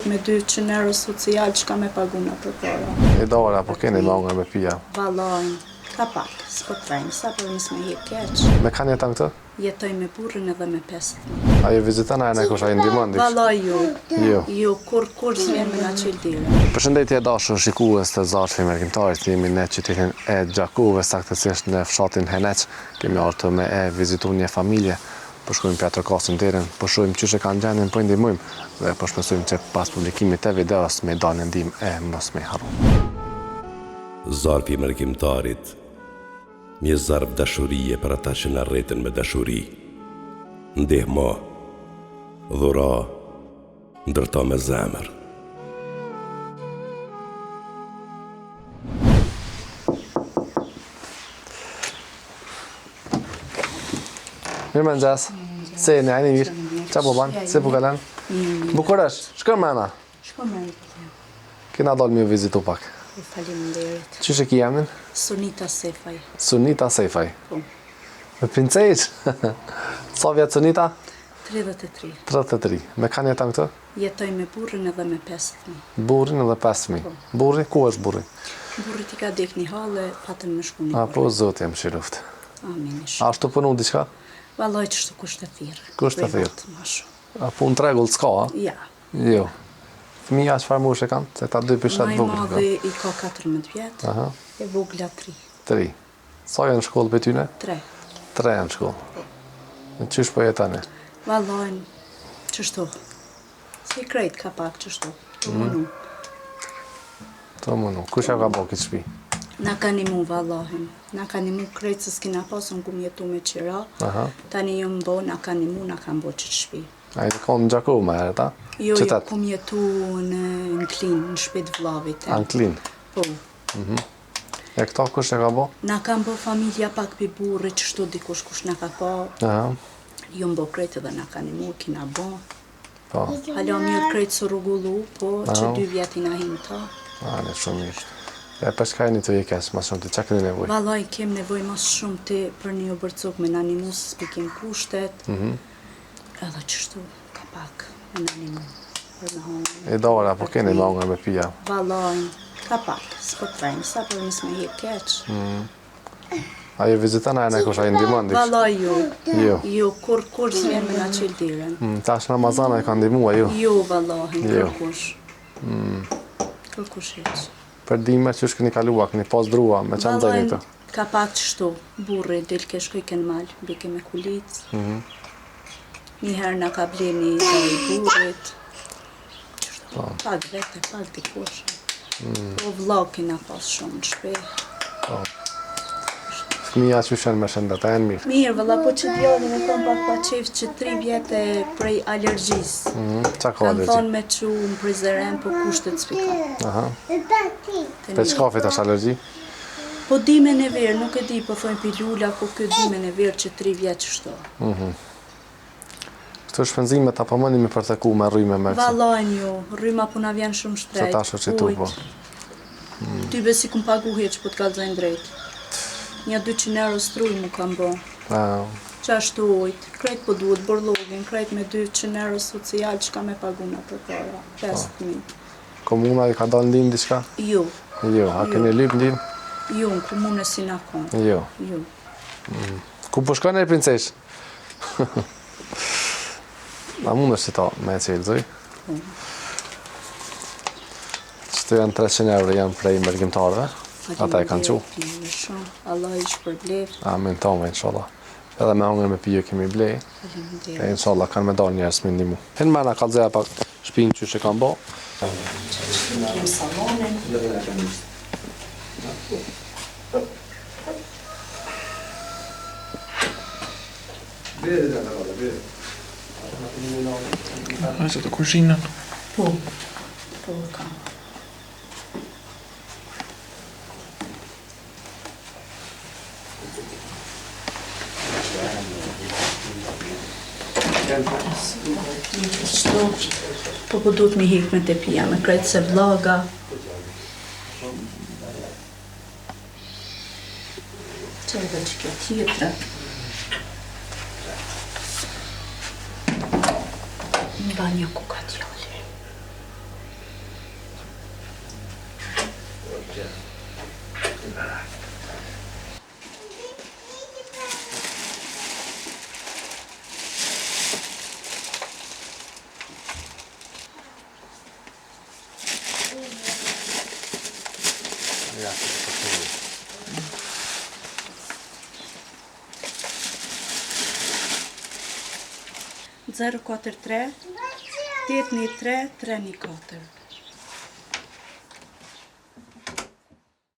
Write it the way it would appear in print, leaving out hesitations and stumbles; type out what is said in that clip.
me 200 euro social që ka me paguna për para. E dora, po keni mangër me pija? Valojnë, ka pak, s'po trejnë, sa për nësë me hek keq. Me kanë jetan këtë? Jetoj me burrin edhe me 5. A ju viziton a e kush a i ndihmon diç? Valoj ju. Jo. Jo, kur s'vjen me na qel dire. Përshëndetje dashur shikues të Zarfi Mërgjimtarit, jemi në qytetin e Gjakuve, saktësisht në fshatin Heneq. Kemi ardhur me e vizitu një familje, po shkojmë Pjetër Kasën derën, po shohim çështë kanë gjendjen, po ndihmojmë dhe po shpresojmë që pas publikimit të videos me dalë ndihmë e mos me harru. Zarfi Mërgjimtarit, një zarf dashurie për ata që na rreten me dashuri. Ndihmo, dhura, ndërto me zemër. Mirëmëngjes. Se jeni, a jeni mirë? Qa po banë? Se po kalen? Bukur është, shkër me ana. Shko me Kena dalë me vizitu pak. faleminderit. Qështë ki emnin? Sunita Sefaj. Sunita Sefaj. Po. Me princejsh? Sa vjetë Sunita? 33. 33. Me kanë jetan këtë? Jetoj me burrin edhe me 5. Burrin edhe 5.000. Burri? Ku është burri? Burrit i ka dek një hale, patën me shku një A, po, zotë jam shiruft. Amin. A është të punu diçka? Valoj që shtu kusht e thirë. Kusht e thirr. A pun t'rregull s'ka, a? Ja. Jo. Fëmija çfarë moshë kanë? Se ta dy pishat Maj vogël. madhi i ka 14 vjetë, Aha. e vogla 3. 3. Sa janë në shkollë për tyne? 3. 3 janë në shkollë. Në qysh po jetani? Valojnë, qështu. Si krejt ka pak qështu. Të munu. Të mënu. Kush ja ka bo këtë shtëpi? Na ka nimu valohin. Na ka nimu krejt se s'kina pasën kum jetu me qira. Aha. Tani ju mbo, na ka nimu, na ka mbo qëtë shpi. A i të konë në Gjakovë me herë, ta? Jo, Qytet? kum jetu në Klin, në shpit vlavit. Anklin. Po. E këta kush ja ka bo? Na ka mbo familja pak pi burri, qështu dikush kush na ka pa. Aha. Ju mbo krejt edhe na ka nimu, kina bo. Po. Hala mirë krejt së rrugullu, po që 2 vjeti na him ta. A, në shumë mirë. E për shka e një të i kesë, ma shumë të që këni nevoj? Valoj, kem nevoj mas shumë ti për një bërcuk me na nimu se s'pikim kushtet. Edhe qështu, ka pak me na nimu. Për në honë. E dora, po keni mangër me pija? Valoj, ka pak, s'po trejnë, sa për nësë me hek keq. A ju viziton a e në kush a i ndihmon diç? Valoj ju. Jo. Jo, kur s'vjen me na qel diren. Tash Ramazana e ka ndihmua ju? Jo, valohin, Jo. kërkush. Kërkush heq. Për dime që shkëni kalua, këni pas drua, me qanë dojnë Valojnë, këtë? ka pak qështu, burri, del ke shkoj ken mal, bike me kulit. Njëherë na ka bleni i burrit. Qështu, pak vete, pak dikush. Po vlloki na pas shumë në shpe. Fëmija që shenë me shëndet, e në mirë? Mirë, valla, po që djali me thonë pak pa qef që 3 vjete prej alergjisë. Qa ka Kanë alergji? thonë me që në prizeren, po kushtet s'pika. Aha. Pe çkafit është alergji? Po dime në verë, nuk e di, po thonë pilula, po këtë dime në verë që 3 vjetë qështu. Këto shpenzimet apo mënimi për të ku me rryme me kësa? Valojnë ju, rryma po na vjen shumë shtrejt. Se tash është që tu, po. Ty besi kum pagu heq, po t'kallzojnë drejt. Një 200 euro struj mu kam bo. Qashtu ujt, krejt po duhet borlogin, krejt me 200 euro social që ka me paguna për para, 5.000. Komuna i ka dalë ndim diçka? Jo, Jo, a keni lyp ndim? jo, në komune si na konë. Jo. Jo. Ku po shkon e princesh? A mund është që ta me e cilëzoj? Qëto janë 300 euro janë prej mërgjimtarëve? Ata e kanë qu? Allah i shpërblef. Amin tome, inshallah. Edhe me hongër me pijë kemi blej. E inshallah kanë me dalë njerës me ndimu. Hinë me na kalzeja pak shpinë që që kanë bo. Kem salonin. Është të kushinën. Po, po kam. Po duhet mi hik me të pija, me krejtë se vloga. Që edhe që kjo tjetra. Në banjo ku ka tjalli. Zero 43 813 314